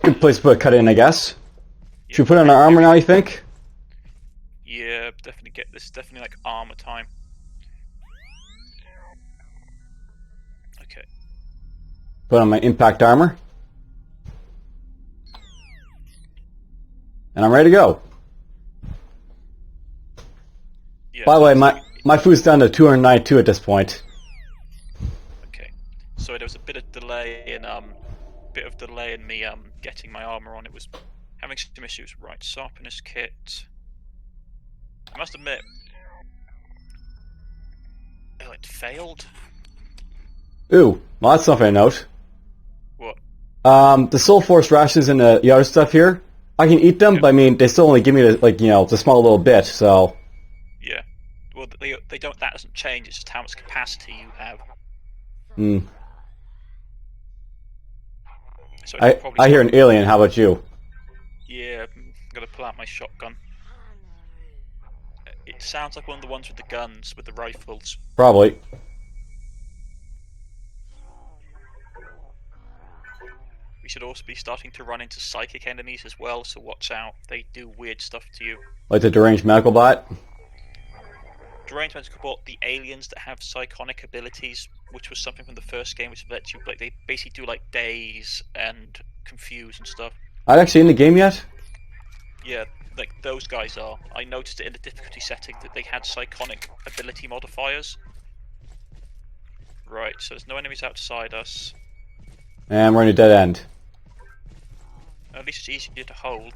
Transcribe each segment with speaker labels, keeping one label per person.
Speaker 1: Good place to put a cut in, I guess.
Speaker 2: Yeah,
Speaker 1: Should we put on our armor now, you think?
Speaker 2: yeah, definitely get this. Definitely like armor time. Okay.
Speaker 1: Put on my impact armor. And I'm ready to go.
Speaker 2: Yeah.
Speaker 1: By the way, my food's down to 292 at this point.
Speaker 2: Okay. So there was a bit of delay in me getting my armor on. It was having some issues. Right, sharpness kit. I must admit, oh, it failed.
Speaker 1: Ooh, well, that's something to note.
Speaker 2: What?
Speaker 1: The Soul Force rations and the other stuff here, I can eat them,
Speaker 2: Yep.
Speaker 1: but I mean, they still only give me the small little bit. So.
Speaker 2: Yeah. Well, they don't. That doesn't change. It's just how much capacity you have.
Speaker 1: Hmm.
Speaker 2: So
Speaker 1: I hear an alien. How about you?
Speaker 2: Yeah, I'm gonna pull out my shotgun. It sounds like one of the ones with the guns, with the rifles.
Speaker 1: Probably.
Speaker 2: We should also be starting to run into psychic enemies as well, so watch out. They do weird stuff to you.
Speaker 1: Like the deranged medical bot.
Speaker 2: Deranged medical bot, the aliens that have psionic abilities, which was something from the first game, which lets you, like, they basically do like daze and confuse and stuff.
Speaker 1: Are they actually in the game yet?
Speaker 2: Yeah, like those guys are. I noticed it in the difficulty setting that they had psionic ability modifiers. Right, so there's no enemies outside us.
Speaker 1: And we're in a dead end.
Speaker 2: At least it's easier to hold.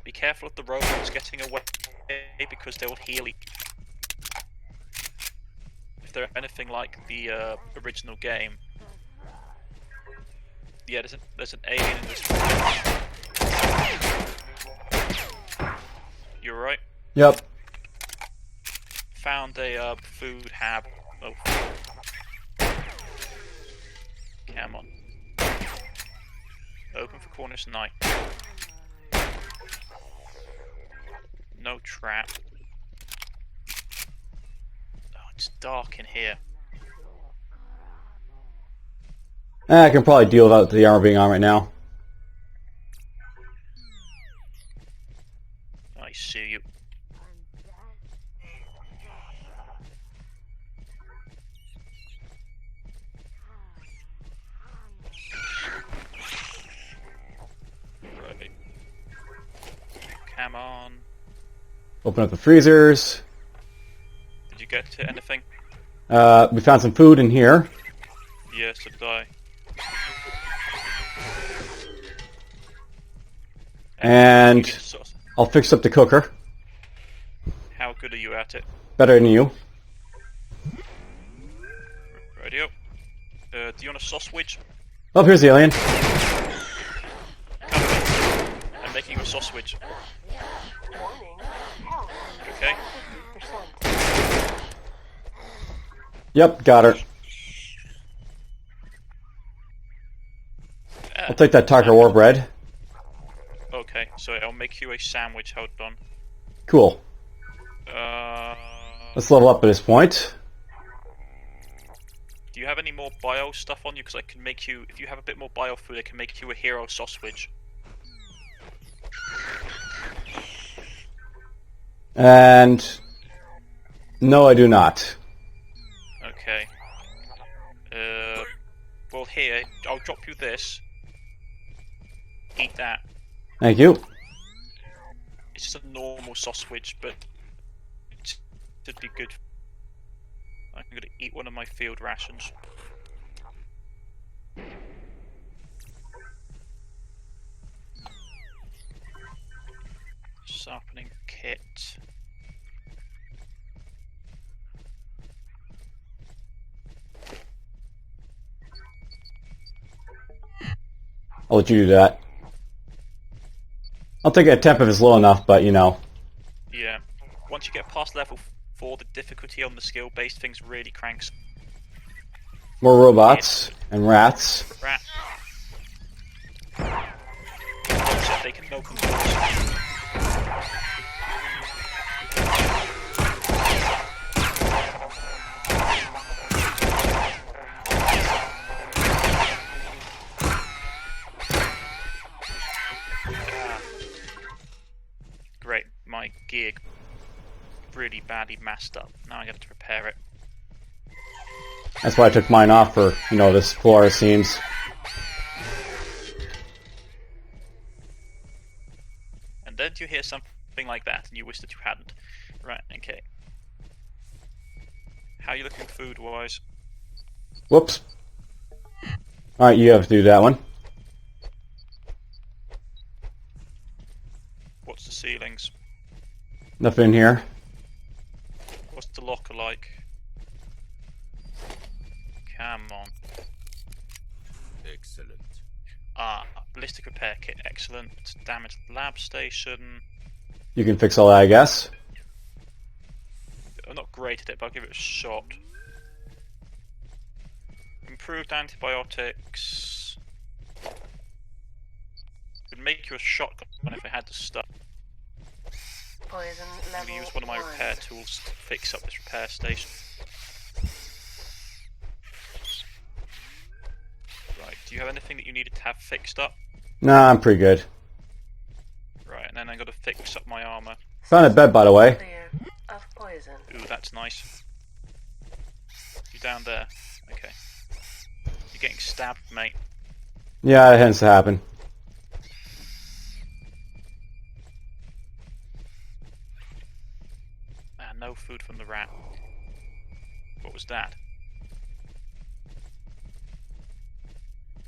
Speaker 2: Be careful of the robots getting away, because they will heal you. If they're anything like the original game. Yeah, there's an alien in this room. You alright?
Speaker 1: Yep.
Speaker 2: Found a food hab. Oh. Come on. Open for Cornish Knight. No trap. Oh, it's dark in here.
Speaker 1: I can probably deal without the armor being on right now.
Speaker 2: I see you. Right. Come on.
Speaker 1: Open up the freezers.
Speaker 2: Did you get to anything?
Speaker 1: We found some food in here.
Speaker 2: Yes, so did I.
Speaker 1: And
Speaker 2: Sauce.
Speaker 1: I'll fix up the cooker.
Speaker 2: How good are you at it?
Speaker 1: Better than you.
Speaker 2: Radio. Do you want a sausage?
Speaker 1: Oh, here's the alien.
Speaker 2: I'm making you a sausage. Okay.
Speaker 1: Yep, got her. I'll take that Tucker War bread.
Speaker 2: Okay, so I'll make you a sandwich. Hold on.
Speaker 1: Cool.
Speaker 2: Uh,
Speaker 1: Let's level up at this point.
Speaker 2: do you have any more bio stuff on you? Because I can make you, if you have a bit more bio food, I can make you a hero sausage.
Speaker 1: And no, I do not.
Speaker 2: Okay. Well, here, I'll drop you this. Eat that.
Speaker 1: Thank you.
Speaker 2: It's just a normal sausage, but it should be good. I'm going to eat one of my field rations. Sharpening kit.
Speaker 1: I'll let you do that. I'll take a temp if it's low enough, but you know.
Speaker 2: Yeah. Once you get past level 4, the difficulty on the skill-based things really cranks.
Speaker 1: More robots and rats.
Speaker 2: Rat. Except they can open doors. gear really badly messed up. Now I got to repair it.
Speaker 1: That's why I took mine off for, this floor, it seems.
Speaker 2: And then you hear something like that, and you wish that you hadn't. Right, okay. How are you looking food-wise?
Speaker 1: Whoops. Alright, you have to do that one.
Speaker 2: What's the ceilings?
Speaker 1: Nothing in here.
Speaker 2: What's the locker like? Come on.
Speaker 3: Excellent.
Speaker 2: Ballistic repair kit, excellent. Damaged lab station.
Speaker 1: You can fix all that, I guess.
Speaker 2: I'm not great at it, but I'll give it a shot. Improved antibiotics. Could make you a shotgun if I had the stuff.
Speaker 4: Poison
Speaker 2: I'm
Speaker 4: level
Speaker 2: going to use one of my repair tools to fix up this repair station. Right, do you have anything that you needed to have fixed up?
Speaker 1: Nah, I'm pretty good.
Speaker 2: Right, and then I got to fix up my armor.
Speaker 1: Found a bed, by the way.
Speaker 4: clear of poison.
Speaker 2: Ooh, that's nice. You down there? Okay. You're getting stabbed, mate.
Speaker 1: Yeah, it tends to happen.
Speaker 2: Ah, no food from the rat. What was that?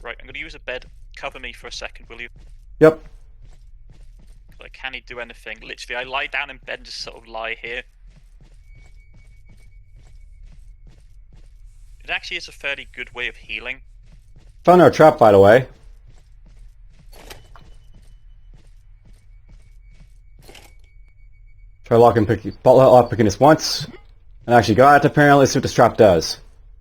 Speaker 2: Right, I'm going to use a bed. Cover me for a second, will you?
Speaker 1: Yep.
Speaker 2: Like, can he do anything? Literally, I lie down in bed and just sort of lie here. It actually is a fairly good way of healing.
Speaker 1: Found our trap, by the way. Try lockpicking this once. And actually got it, apparently. Let's see what this trap does.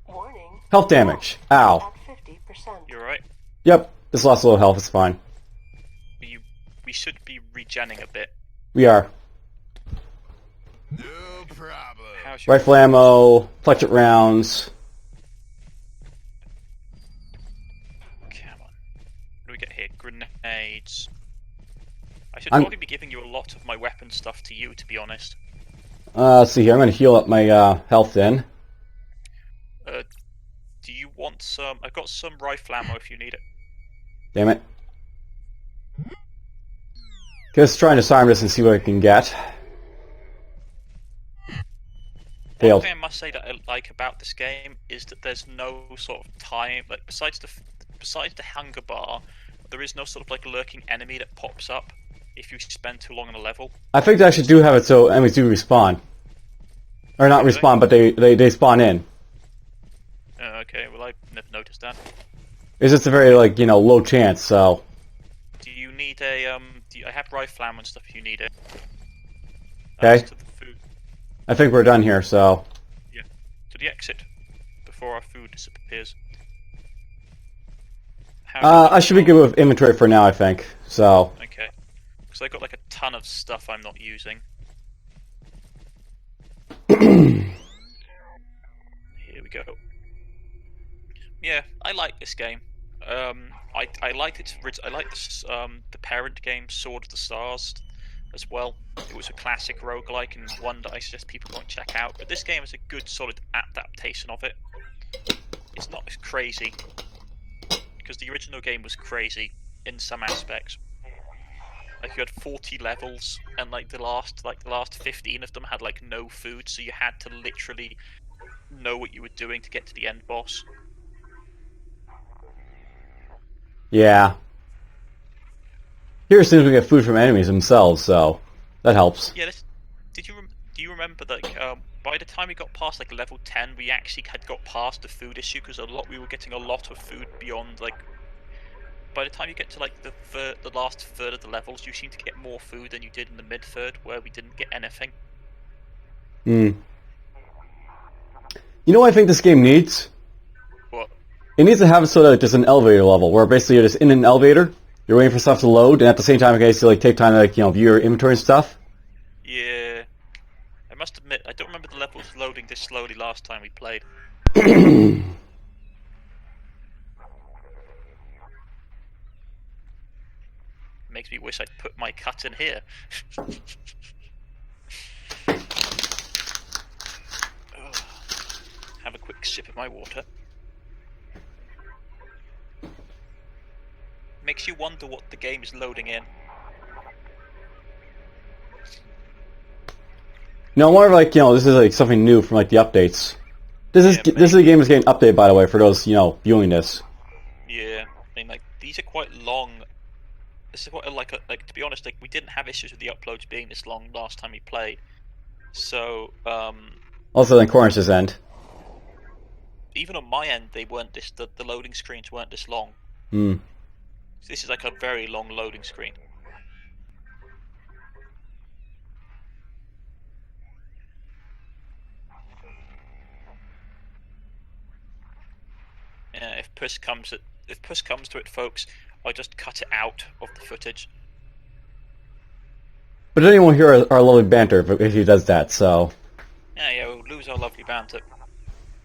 Speaker 4: Warning.
Speaker 1: Health damage. Ow.
Speaker 4: At 50%.
Speaker 2: You alright?
Speaker 1: Yep. Just lost a little health, it's fine.
Speaker 2: We should be regenning a bit.
Speaker 1: We are.
Speaker 3: No problem.
Speaker 2: How's your...
Speaker 1: Rifle ammo, fletchet rounds.
Speaker 2: Come on. What do we get here? Grenades. I should
Speaker 1: I'm-
Speaker 2: probably be giving you a lot of my weapon stuff to you, to be honest.
Speaker 1: Let's see here. I'm going to heal up my health then.
Speaker 2: Do you want some... I've got some rifle ammo if you need it.
Speaker 1: Damn it. Just trying to disarm this and see what I can get.
Speaker 2: One
Speaker 1: Failed.
Speaker 2: thing I must say that I like about this game is that there's no sort of time... Like, besides the hunger bar, there is no sort of like lurking enemy that pops up if you spend too long on a level.
Speaker 1: I think they actually do have it so enemies do respawn. Or not
Speaker 2: Really?
Speaker 1: respawn, but they spawn in.
Speaker 2: Okay, well I never noticed that.
Speaker 1: It's just a very, low chance, so...
Speaker 2: Do you need a, I have rifle ammo and stuff if you need it.
Speaker 1: Okay.
Speaker 2: To the food.
Speaker 1: I think we're done here, so...
Speaker 2: Yeah, to the exit, before our food disappears.
Speaker 1: I should be good with inventory for now, I think, so...
Speaker 2: Okay, because I got like a ton of stuff I'm not using. Here we go. Yeah, I like this game. I liked it. I liked this, the parent game, Sword of the Stars, as well. It was a classic roguelike and one that I suggest people go and check out. But this game is a good, solid adaptation of it. It's not as crazy, because the original game was crazy in some aspects. Like you had 40 levels, and like the last 15 of them had like no food, so you had to literally know what you were doing to get to the end boss.
Speaker 1: Yeah. Here, it seems we get food from enemies themselves, so... That helps.
Speaker 2: Yeah, do you remember that by the time we got past like level 10, we actually had got past the food issue because we were getting a lot of food beyond like. By the time you get to like the last third of the levels, you seem to get more food than you did in the mid third, where we didn't get anything.
Speaker 1: You know what I think this game needs?
Speaker 2: What?
Speaker 1: It needs to have so that there's an elevator level, where basically you're just in an elevator, you're waiting for stuff to load, and at the same time, okay, so take time to view your inventory and stuff.
Speaker 2: Yeah. I must admit, I don't remember the levels loading this slowly last time we played. Makes me wish I'd put my cut in here. have a quick sip of my water. Makes you wonder what the game is loading in.
Speaker 1: No, more of like, this is like something new from like the updates. This
Speaker 2: Yeah,
Speaker 1: is the game is getting updated, by the way, for those, viewing this.
Speaker 2: Yeah, I mean, like, these are quite long. This is quite like to be honest, like, we didn't have issues with the uploads being this long last time we played. So,
Speaker 1: Also, on Cornish's end.
Speaker 2: even on my end, they weren't the loading screens weren't this long.
Speaker 1: Hmm.
Speaker 2: This is like a very long loading screen. Yeah, if push comes to it, folks, I'll just cut it out of the footage.
Speaker 1: But then you won't hear our lovely banter if he does that, so...
Speaker 2: Yeah, we'll lose our lovely banter.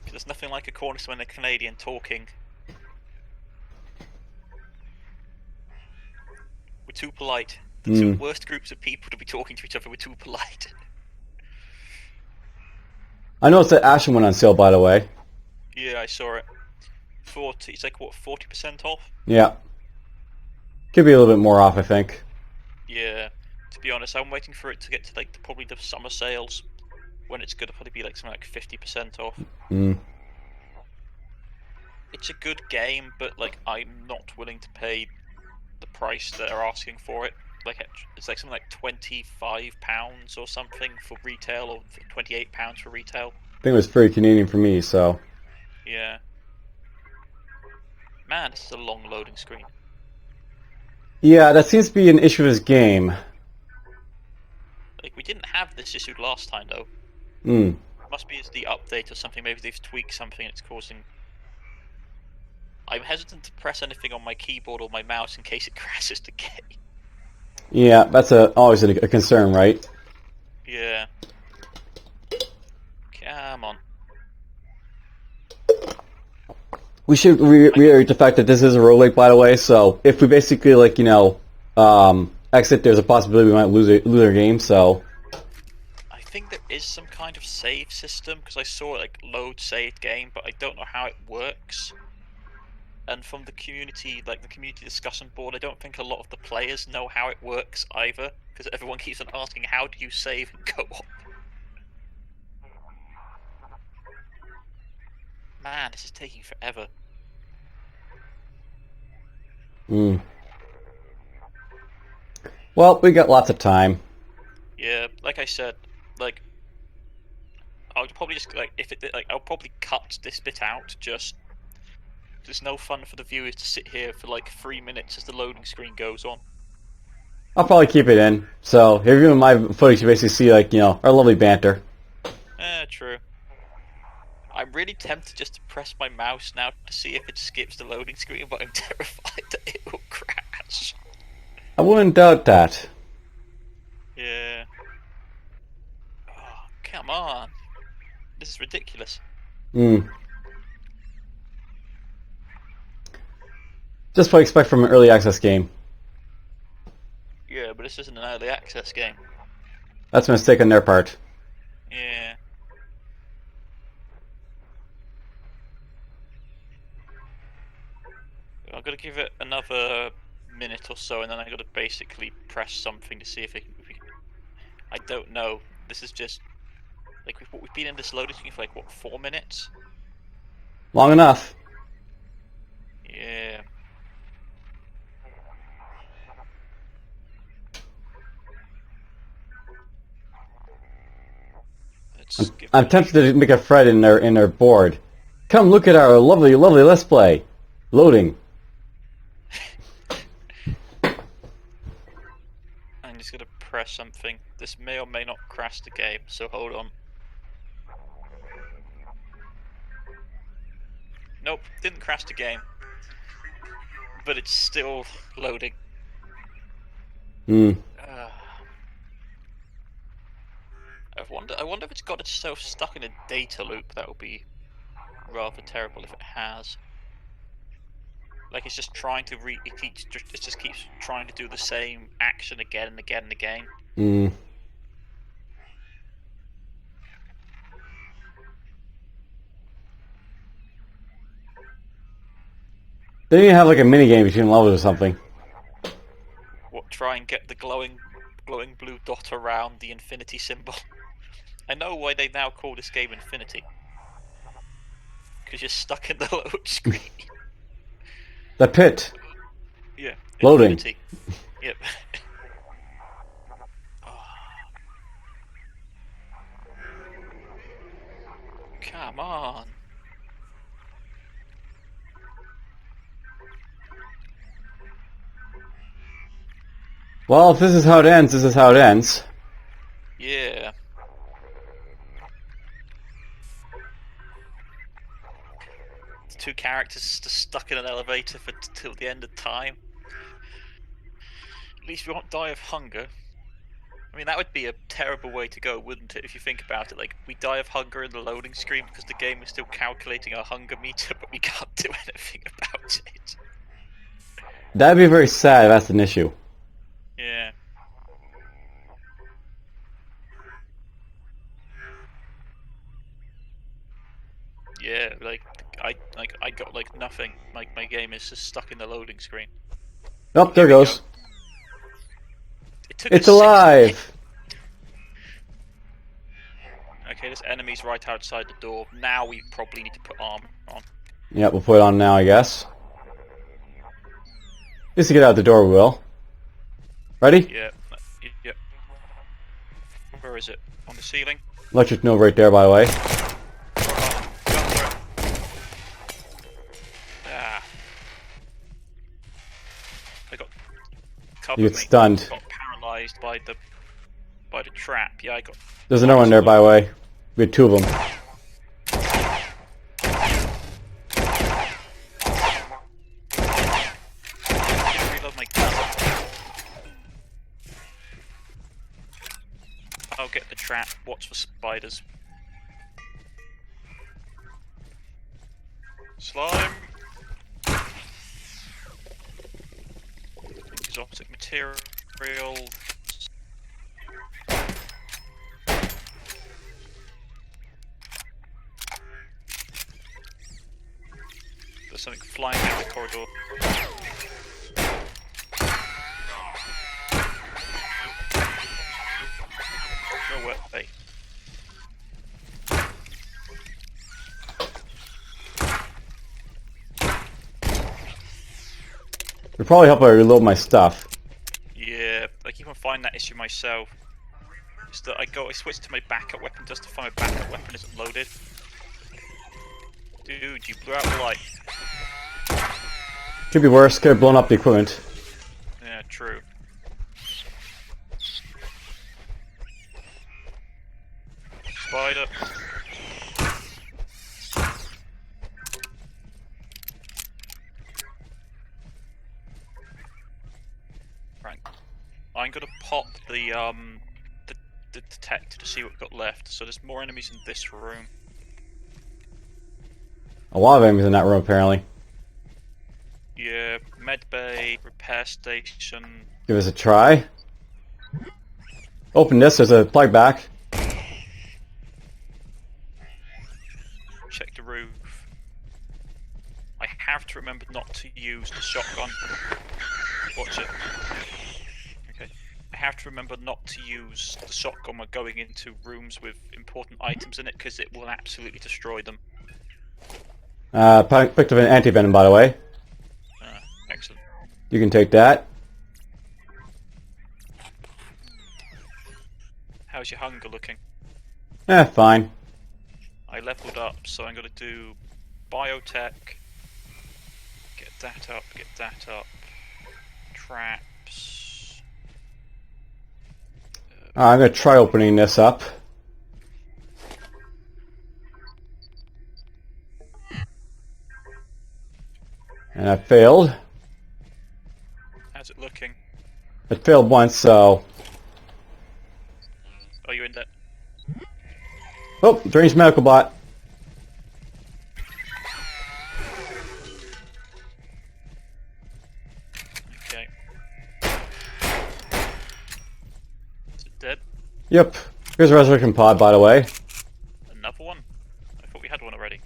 Speaker 2: Because there's nothing like a Cornishman and a Canadian talking. We're too polite. The two worst groups of people to be talking to each other, we're too polite.
Speaker 1: I noticed that Ashen went on sale, by the way.
Speaker 2: Yeah, I saw it. It's like, what, 40% off?
Speaker 1: Yeah. Could be a little bit more off, I think.
Speaker 2: Yeah. To be honest, I'm waiting for it to get to like probably the summer sales, when it's gonna probably be like something like 50% off. It's a good game, but like I'm not willing to pay the price that they're asking for it. Like it's like something like £25 or something for retail, or £28 for retail.
Speaker 1: I think it was pretty Canadian for me, so...
Speaker 2: Yeah. Man, this is a long loading screen.
Speaker 1: Yeah, that seems to be an issue with this game.
Speaker 2: Like, we didn't have this issue last time, though. Must be it's the update or something. Maybe they've tweaked something and it's causing... I'm hesitant to press anything on my keyboard or my mouse in case it crashes the game.
Speaker 1: Yeah, that's always a concern, right?
Speaker 2: Yeah. Come on.
Speaker 1: We should reiterate the fact that this is a roguelike, by the way, so if we basically, exit, there's a possibility we might lose our game, so...
Speaker 2: I think there is some kind of save system, because I saw like load saved game, but I don't know how it works. And from the community, like the community discussion board, I don't think a lot of the players know how it works either, because everyone keeps on asking, how do you save and co-op? Man, this is taking forever.
Speaker 1: Well, we got lots of time.
Speaker 2: Yeah, like I said, like I would probably just I'll probably cut this bit out. Just there's no fun for the viewers to sit here for like 3 minutes as the loading screen goes on.
Speaker 1: I'll probably keep it in. So, if you're viewing my footage, you basically see, our lovely banter.
Speaker 2: True. I'm really tempted just to press my mouse now to see if it skips the loading screen, but I'm terrified that it will crash.
Speaker 1: I wouldn't doubt that.
Speaker 2: Yeah. Oh, come on. This is ridiculous.
Speaker 1: Just what I expect from an early access game.
Speaker 2: Yeah, but this isn't an early access game.
Speaker 1: That's a mistake on their part.
Speaker 2: Yeah. I've got to give it another minute or so, and then I've got to basically press something to see if I don't know. This is just like we've been in this loading screen for like what, 4 minutes?
Speaker 1: Long enough.
Speaker 2: Yeah.
Speaker 1: I'm tempted to make a thread in their board. Come look at our lovely Let's Play. Loading.
Speaker 2: I'm just gonna press something. This may or may not crash the game, so hold on. Nope, didn't crash the game. But it's still loading. I wonder if it's got itself stuck in a data loop. That would be rather terrible if it has. Like it's just trying to it just keeps trying to do the same action again and again and again.
Speaker 1: They need to have like a mini game between levels or something.
Speaker 2: What? Try and get the glowing blue dot around the infinity symbol. I know why they now call this game Infinity. Because you're stuck in the load screen.
Speaker 1: The pit.
Speaker 2: Yeah.
Speaker 1: Loading.
Speaker 2: Infinity. Yep. Come on.
Speaker 1: Well, if this is how it ends, this is how it ends.
Speaker 2: Yeah. The two characters just stuck in an elevator for till the end of time. At least we won't die of hunger. I mean, that would be a terrible way to go, wouldn't it, if you think about it? Like, we die of hunger in the loading screen because the game is still calculating our hunger meter, but we can't do anything about it.
Speaker 1: That'd be very sad if that's an issue.
Speaker 2: Yeah. Yeah, I got like nothing. Like my game is just stuck in the loading screen.
Speaker 1: Oh, there it goes.
Speaker 2: It took
Speaker 1: It's
Speaker 2: us 6
Speaker 1: alive!
Speaker 2: Okay, there's enemies right outside the door. Now we probably need to put armor on.
Speaker 1: Yep, we'll put it on now, I guess. Just to get out the door, we will. Ready?
Speaker 2: Yeah. Yep. Where is it? On the ceiling?
Speaker 1: Electric node right there, by the way.
Speaker 2: Go for it. Ah. I got covered.
Speaker 1: You get stunned.
Speaker 2: Got paralyzed by the trap. Yeah, I got.
Speaker 1: There's another one there, by the way. We had two of them.
Speaker 2: Reload my gun. I'll get the trap. Watch for spiders. Slime. Exotic material. There's something flying down the corridor. Go away.
Speaker 1: It'd probably help if I reload my stuff.
Speaker 2: Yeah, I keep on finding that issue myself. It's that I switch to my backup weapon just to find my backup weapon isn't loaded. Dude, you blew out the light.
Speaker 1: Could be worse, could have blown up the equipment.
Speaker 2: Yeah, true. Spider. Right. I'm gonna pop the detector to see what we've got left. So there's more enemies in this room.
Speaker 1: A lot of enemies in that room, apparently.
Speaker 2: Yeah, medbay, repair station.
Speaker 1: Give us a try. Open this, there's a plug back.
Speaker 2: Check the roof. I have to remember not to use the shotgun. Watch it. Okay. I have to remember not to use the shotgun when going into rooms with important items in it, because it will absolutely destroy them.
Speaker 1: Picked up an anti-venom, by the way.
Speaker 2: Excellent.
Speaker 1: You can take that.
Speaker 2: How's your hunger looking?
Speaker 1: Fine.
Speaker 2: I leveled up, so I'm going to do biotech. Get that up, get that up. Traps.
Speaker 1: I'm going to try opening this up. And I failed.
Speaker 2: How's it looking?
Speaker 1: It failed once, so...
Speaker 2: Are you in there?
Speaker 1: Oh, deranged medical bot.
Speaker 2: Okay. Is it dead?
Speaker 1: Yep. Here's a resurrection pod, by the way.
Speaker 2: Another one? I thought we had one already.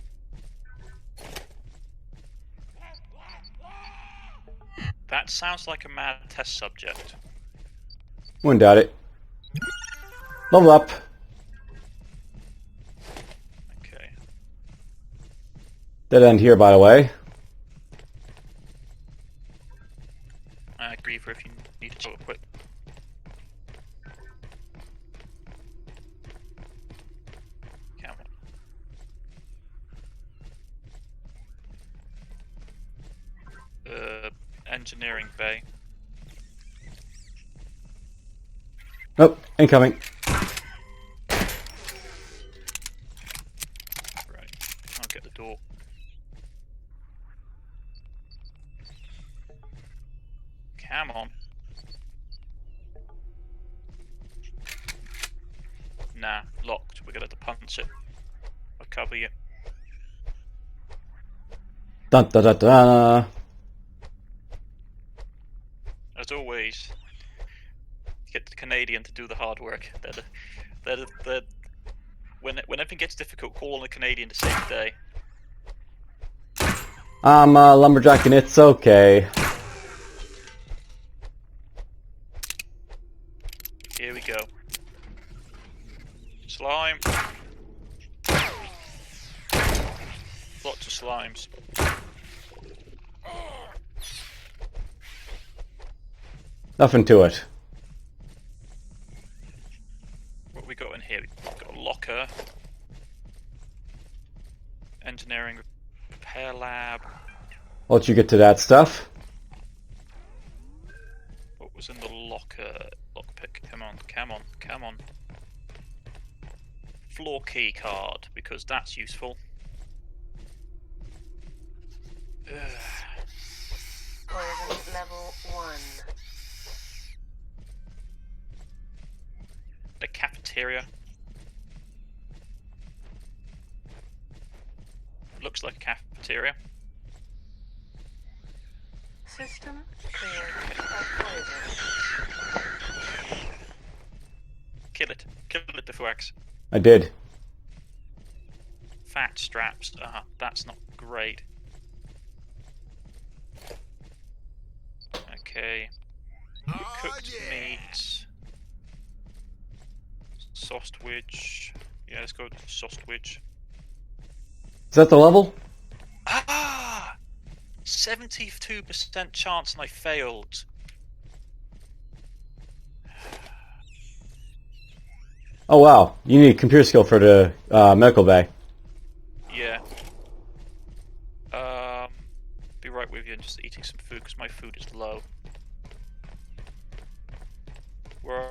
Speaker 2: That sounds like a mad test subject.
Speaker 1: Wouldn't doubt it. Level up.
Speaker 2: Okay.
Speaker 1: Dead end here, by the way.
Speaker 2: I agree for if you need to quick. Come on. Engineering bay.
Speaker 1: Nope, incoming.
Speaker 2: Right. I'll get the door. Come on. Nah, locked. We're gonna have to punch it. I'll cover you.
Speaker 1: Dun da da da.
Speaker 2: As always, get the Canadian to do the hard work. When everything gets difficult, call on the Canadian to save the day.
Speaker 1: I'm lumberjack and it's okay.
Speaker 2: Here we go. Slime. Lots of slimes.
Speaker 1: Nothing to it.
Speaker 2: What we got in here? We've got a locker. Engineering repair lab.
Speaker 1: I'll let you get to that stuff.
Speaker 2: What was in the locker? Lockpick. Come on, come on, come on. Floor key card, because that's useful.
Speaker 4: Poison level 1.
Speaker 2: The cafeteria. Looks like a cafeteria.
Speaker 4: System cleared of poison.
Speaker 2: Kill it. Kill it, DFuxa.
Speaker 1: I did.
Speaker 2: Fat straps. That's not great. Okay. Cooked meat. Sausage. Yeah, let's go with sausage.
Speaker 1: Is that the level?
Speaker 2: Ah! 72% chance and I failed.
Speaker 1: Oh wow, you need computer skill for the medical bay.
Speaker 2: Yeah. Be right with you and just eating some food because my food is low. We're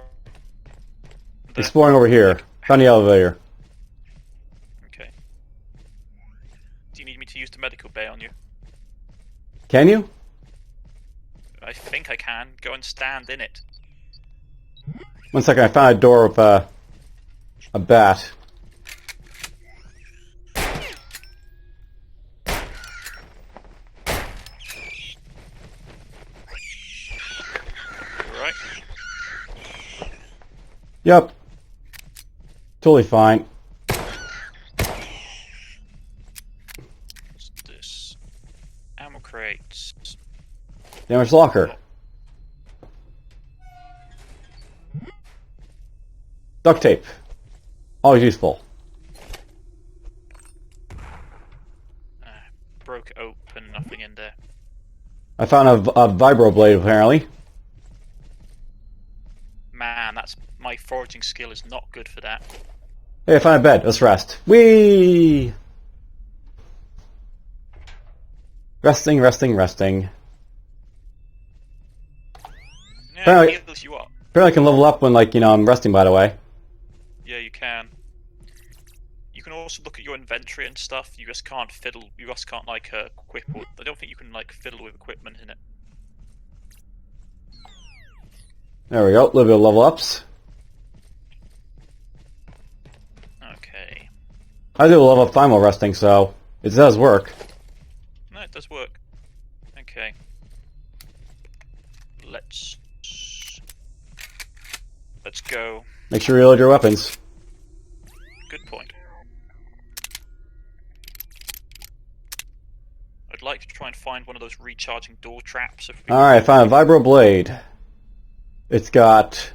Speaker 1: Exploring over here. Found the elevator.
Speaker 2: okay. Do you need me to use the medical bay on you?
Speaker 1: Can you?
Speaker 2: I think I can. Go and stand in it.
Speaker 1: 1 second, I found a door with a bat.
Speaker 2: Right.
Speaker 1: Yep. Totally fine.
Speaker 2: What's this? Ammo crates.
Speaker 1: Damaged locker. Duct tape. Always useful.
Speaker 2: Broke open, nothing in there.
Speaker 1: I found a vibro blade apparently.
Speaker 2: Man, that's my foraging skill is not good for that.
Speaker 1: Hey, I found a bed. Let's rest. Whee! Resting, resting, resting.
Speaker 2: Yeah,
Speaker 1: Apparently-
Speaker 2: it heals you up.
Speaker 1: Apparently I can level up when, like, you know, I'm resting, by the way.
Speaker 2: Yeah, you can. You can also look at your inventory and stuff. You just can't fiddle. You just can't like equip. Or, I don't think you can like fiddle with equipment in it.
Speaker 1: There we go. A little bit of level ups.
Speaker 2: Okay.
Speaker 1: I do level up fine while resting, so it does work.
Speaker 2: No, it does work. Okay. Let's go.
Speaker 1: Make sure you reload your weapons.
Speaker 2: Good point. I'd like to try and find one of those recharging door traps.
Speaker 1: Alright, I found a Vibro Blade. It's got...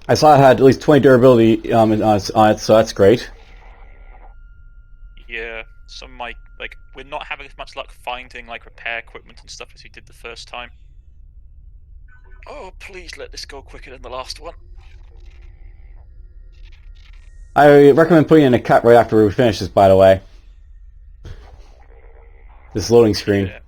Speaker 1: I saw it had at least 20 durability on it, so that's great.
Speaker 2: Yeah, some of my... Like, we're not having as much luck finding, like, repair equipment and stuff as we did the first time. Oh, please let this go quicker than the last one.
Speaker 1: I recommend putting in a cut right after we finish this, by the way. This loading screen.
Speaker 2: Yeah.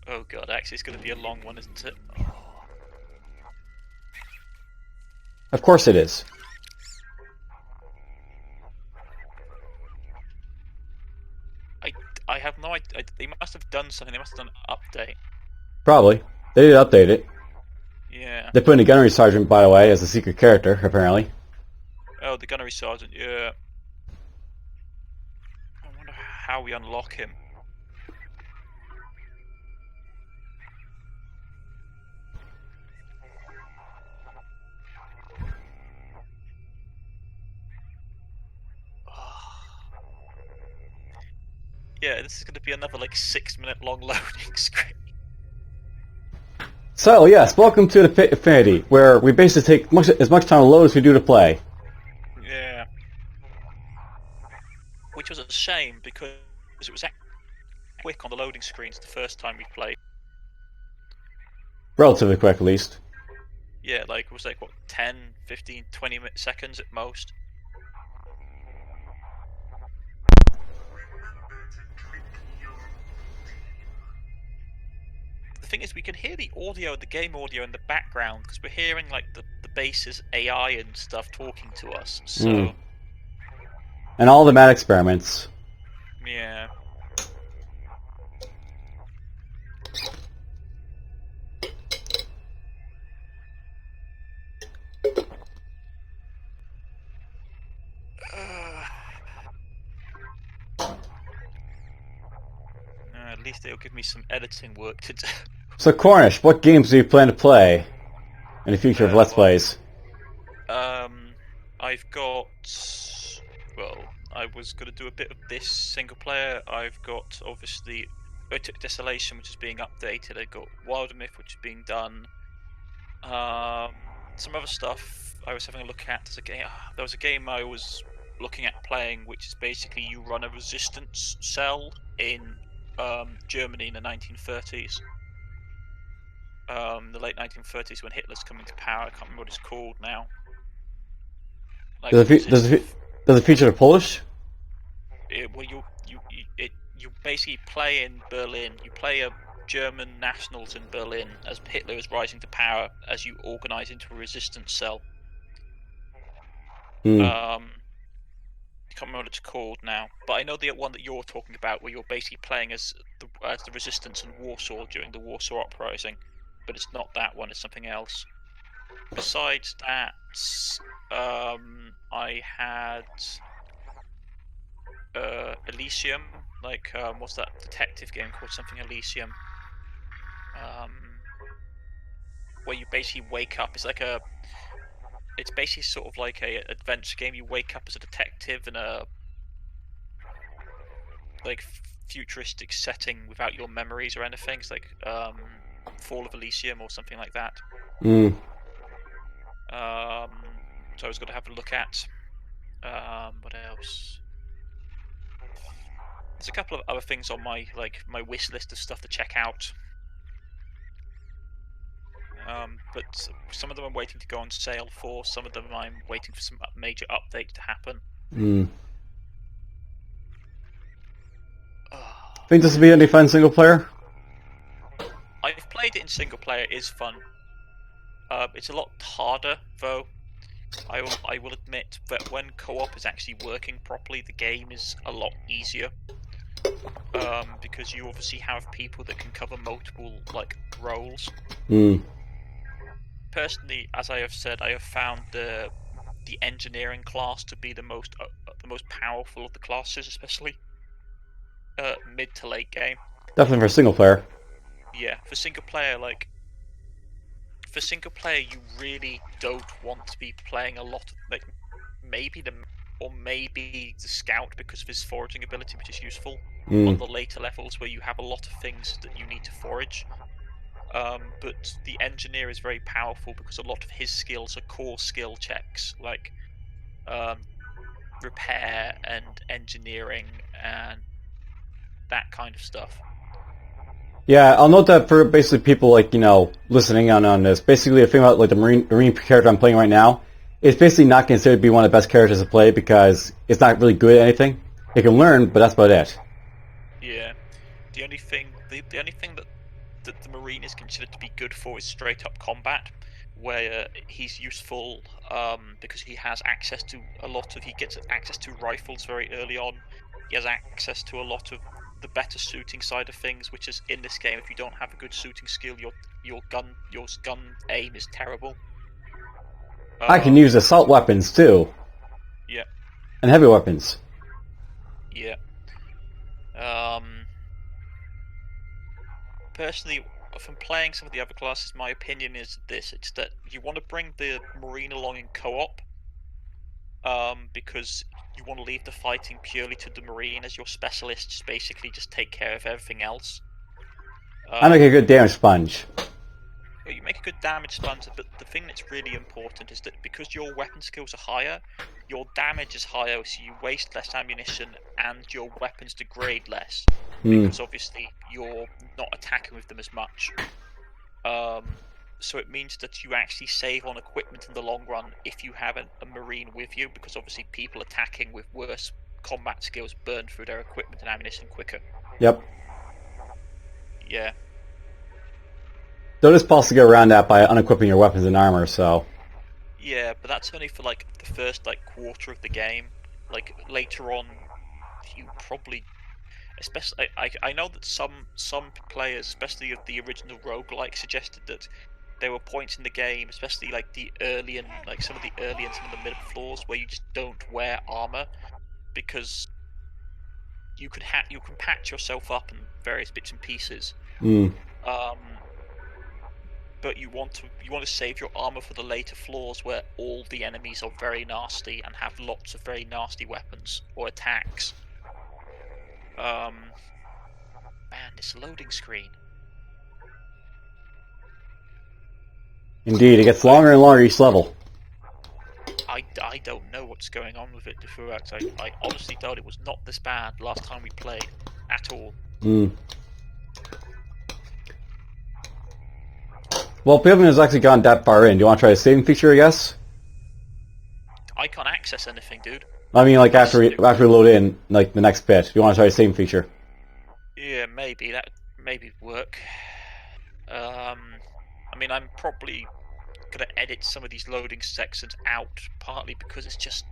Speaker 2: Oh god, actually it's going to be a long one, isn't it?
Speaker 1: Of course it is.
Speaker 2: I have no idea. They must have done something. They must have done an update.
Speaker 1: Probably. They did update it.
Speaker 2: Yeah.
Speaker 1: They put in a gunnery sergeant, by the way, as a secret character, apparently.
Speaker 2: Oh, the gunnery sergeant, yeah. I wonder how we unlock him. Yeah, this is going to be another like 6-minute long loading screen.
Speaker 1: So, yes, welcome to the Affinity, where we basically take as much time to load as we do to play.
Speaker 2: Yeah. Which was a shame, because it was quick on the loading screens the first time we played.
Speaker 1: Relatively quick, at least.
Speaker 2: Yeah, like, it was like, what, 10, 15, 20 seconds at most? The thing is, we can hear the audio, the game audio in the background, because we're hearing, like, the base's AI and stuff talking to us, so...
Speaker 1: And all the mad experiments.
Speaker 2: Yeah. At least they'll give me some editing work to do.
Speaker 1: So, Cornish, what games do you plan to play in the future of Let's Plays?
Speaker 2: I've got... Well, I was going to do a bit of this single player. I've got, obviously, Otic Desolation, which is being updated. I've got Wilder Myth, which is being done. Some other stuff I was having a look at. There was a game I was looking at playing, which is basically you run a resistance cell in Germany in the 1930s. The late 1930s, when Hitler's coming to power. I can't remember what it's called now. Like,
Speaker 1: Does it feature the Polish?
Speaker 2: Well, you basically play in Berlin. You play a German nationals in Berlin as Hitler is rising to power, as you organise into a resistance cell. I can't remember what it's called now, but I know the one that you're talking about, where you're basically playing as the resistance in Warsaw during the Warsaw Uprising, but it's not that one. It's something else. Besides that, I had Elysium, like what's that detective game called? Something Elysium, where you basically wake up. It's basically sort of like a adventure game. You wake up as a detective in a like futuristic setting without your memories or anything. It's like Fall of Elysium or something like that. So I was going to have a look at. What else? There's a couple of other things on my wish list of stuff to check out. But some of them I'm waiting to go on sale for. Some of them I'm waiting for some major update to happen.
Speaker 1: Think this will be any fun single player?
Speaker 2: I've played it in single player. It is fun. It's a lot harder, though. I will admit that when co-op is actually working properly, the game is a lot easier. Because you obviously have people that can cover multiple roles. Personally, as I have said, I have found the engineering class to be the most powerful of the classes, especially mid to late game.
Speaker 1: Definitely for single player.
Speaker 2: Yeah, for single player, you really don't want to be playing a lot of maybe the or maybe the scout because of his foraging ability, which is useful
Speaker 1: Mm.
Speaker 2: on the later levels where you have a lot of things that you need to forage. But the engineer is very powerful because a lot of his skills are core skill checks, like repair and engineering and that kind of stuff.
Speaker 1: Yeah, I'll note that for basically people like, listening on this, basically the thing about like the Marine character I'm playing right now, it's basically not considered to be one of the best characters to play because it's not really good at anything. It can learn, but that's about it.
Speaker 2: Yeah. The only thing that the Marine is considered to be good for is straight up combat, where he's useful because he has access to he gets access to rifles very early on. He has access to a lot of the better shooting side of things, which is in this game. If you don't have a good shooting skill, your gun aim is terrible.
Speaker 1: I can use assault weapons too.
Speaker 2: Yeah.
Speaker 1: And heavy weapons.
Speaker 2: Yeah. Personally, from playing some of the other classes, my opinion is this: it's that you want to bring the Marine along in co-op, because you want to leave the fighting purely to the Marine, as your specialists basically just take care of everything else.
Speaker 1: I make a good damage sponge.
Speaker 2: You make a good damage sponge, but the thing that's really important is that because your weapon skills are higher, your damage is higher, so you waste less ammunition and your weapons degrade less, because obviously you're not attacking with them as much. So it means that you actually save on equipment in the long run if you have a Marine with you, because obviously people attacking with worse combat skills burn through their equipment and ammunition quicker.
Speaker 1: Yep.
Speaker 2: Yeah.
Speaker 1: Though it's possible to get around that by unequipping your weapons and armor, so...
Speaker 2: Yeah, but that's only for like the first quarter of the game. Like later on, you probably, especially I know that some players, especially of the original Rogue-lite, suggested that there were points in the game, especially like the early and some of the early and some of the middle floors, where you just don't wear armor because you can patch yourself up in various bits and pieces. But you want to save your armor for the later floors where all the enemies are very nasty and have lots of very nasty weapons or attacks. Man, this loading screen.
Speaker 1: Indeed, it gets longer and longer each level.
Speaker 2: I don't know what's going on with it, DFuxa. I honestly thought it was not this bad last time we played at all.
Speaker 1: Well, if we haven't actually gone that far in, do you want to try the saving feature, I guess?
Speaker 2: I can't access anything, dude.
Speaker 1: I mean, like, after we load in, like, the next bit, do you want to try the saving feature?
Speaker 2: Yeah, maybe. That maybe work. I mean, I'm probably going to edit some of these loading sections out, partly because it's just...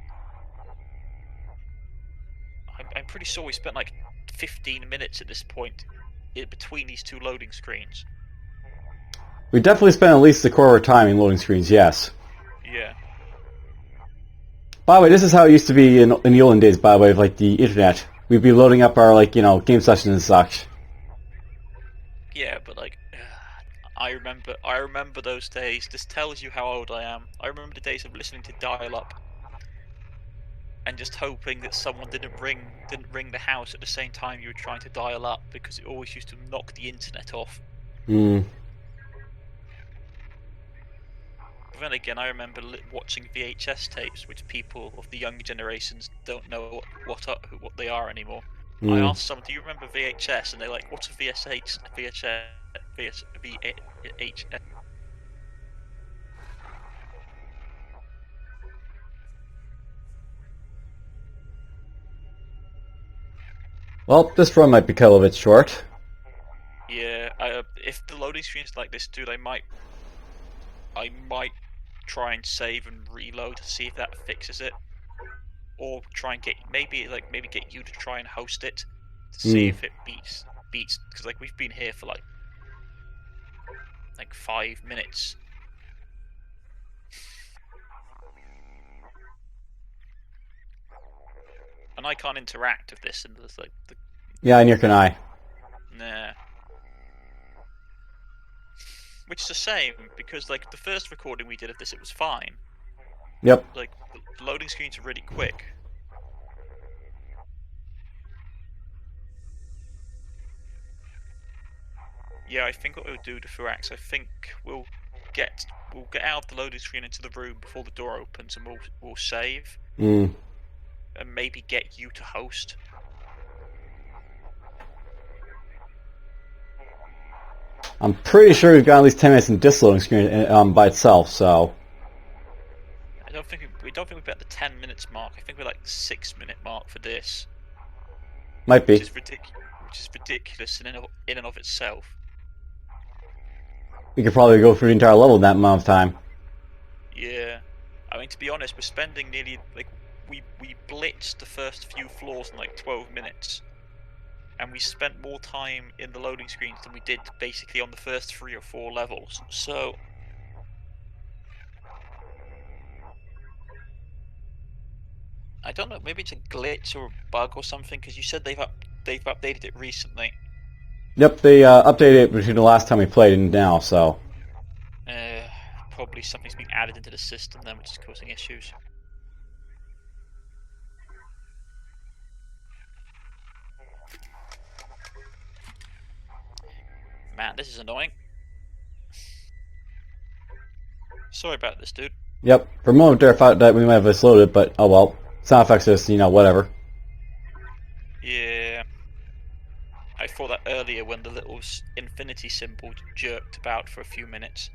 Speaker 2: I'm pretty sure we spent, like, 15 minutes at this point in between these two loading screens.
Speaker 1: We definitely spent at least a quarter of our time in loading screens, yes.
Speaker 2: Yeah.
Speaker 1: By the way, this is how it used to be in the olden days, by the way, of, like, the internet. We'd be loading up our, like, game sessions and such.
Speaker 2: Yeah, but, like, I remember those days. This tells you how old I am. I remember the days of listening to dial-up and just hoping that someone didn't ring the house at the same time you were trying to dial up, because it always used to knock the internet off. But then again, I remember watching VHS tapes, which people of the younger generations don't know what they are anymore. I asked someone, "Do you remember VHS?" And they're like, "What's a VHS?"
Speaker 1: Well, this run might be a little bit short.
Speaker 2: Yeah, if the loading screen's like this, dude, I might try and save and reload to see if that fixes it, or try and get maybe get you to try and host it to see if it beats because like we've been here for like 5 minutes. And I can't interact with this, and there's like the...
Speaker 1: Yeah, neither can I.
Speaker 2: Nah. Which is a shame, because like the first recording we did of this, it was fine.
Speaker 1: Yep.
Speaker 2: Like the loading screens are really quick. Yeah, I think what we'll do, DFuxa, I think we'll get out of the loading screen into the room before the door opens, and we'll save,
Speaker 1: Mm.
Speaker 2: and maybe get you to host.
Speaker 1: I'm pretty sure we've got at least 10 minutes in this loading screen by itself, so...
Speaker 2: I don't think we're at the 10 minutes mark. I think we're like the 6-minute mark for this.
Speaker 1: Might be.
Speaker 2: Which is ridiculous in and of itself.
Speaker 1: We could probably go through the entire level in that amount of time.
Speaker 2: Yeah. I mean, to be honest, we're spending nearly, like, we blitzed the first few floors in like 12 minutes. And we spent more time in the loading screens than we did basically on the first 3 or 4 levels. So... I don't know, maybe it's a glitch or a bug or something, because you said they've updated it recently.
Speaker 1: Yep, they updated it between the last time we played and now, so...
Speaker 2: Probably something's been added into the system then, which is causing issues. Man, this is annoying. Sorry about this, dude.
Speaker 1: Yep, for a moment there I thought that we might have this loaded, but oh well. Sound effects is, whatever.
Speaker 2: Yeah. I thought that earlier when the little infinity symbol jerked about for a few minutes.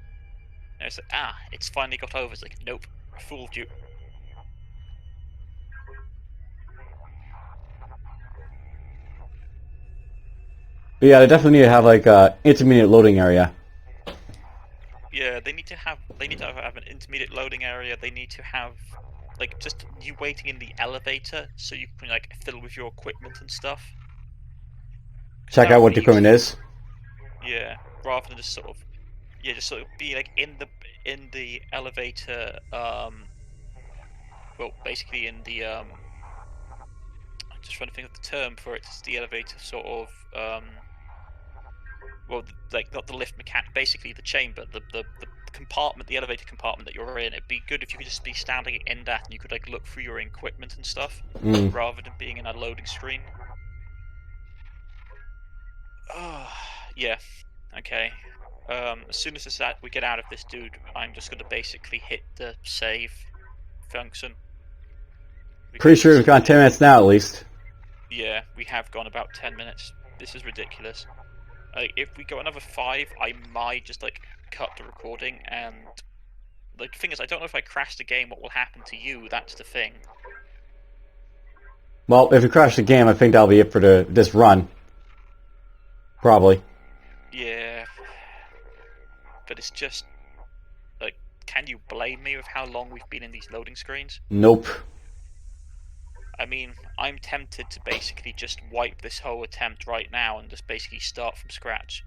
Speaker 2: And I was like, it's finally got over. It's like, nope, I fooled you.
Speaker 1: But yeah, they definitely need to have like a intermediate loading area.
Speaker 2: Yeah, they need to have an intermediate loading area. They need to have like just you waiting in the elevator so you can like fiddle with your equipment and stuff.
Speaker 1: Check out what the equipment is.
Speaker 2: Yeah, rather than just sort of be like in the elevator. Well, basically in the I'm just trying to think of the term for it. It's the elevator sort of well, like not the lift mechanic, basically the chamber, the compartment, the elevator compartment that you're in. It'd be good if you could just be standing in that and you could like look through your equipment and stuff, rather than being in a loading screen. Oh, yeah, okay. As soon as we get out of this, dude, I'm just gonna basically hit the save function.
Speaker 1: Pretty sure we've got 10 minutes now at least.
Speaker 2: Yeah, we have gone about 10 minutes. This is ridiculous. If we go another 5, I might just like cut the recording. And the thing is, I don't know if I crash the game, what will happen to you? That's the thing.
Speaker 1: Well, if we crash the game, I think that'll be it for this run. Probably.
Speaker 2: Yeah, but it's just like, can you blame me with how long we've been in these loading screens?
Speaker 1: Nope.
Speaker 2: I mean, I'm tempted to basically just wipe this whole attempt right now and just basically start from scratch.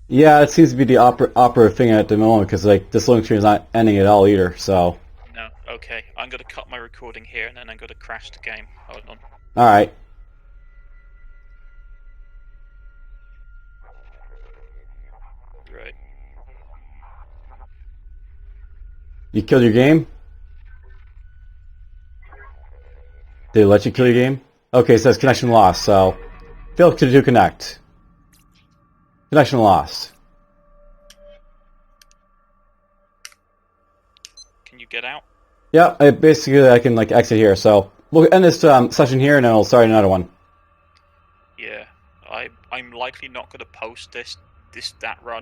Speaker 1: Yeah, it seems to be the operative thing at the moment, because like this loading screen is not ending at all either, so...
Speaker 2: No, okay. I'm going to cut my recording here and then I'm going to crash the game. Hold on.
Speaker 1: Alright.
Speaker 2: Right.
Speaker 1: You killed your game? Did it let you kill your game? Okay, it says connection lost, so... Failed to connect. Connection lost.
Speaker 2: Can you get out?
Speaker 1: Yeah, basically I can like exit here, so... We'll end this session here and then we'll start another one.
Speaker 2: Yeah. I'm likely not going to post that run.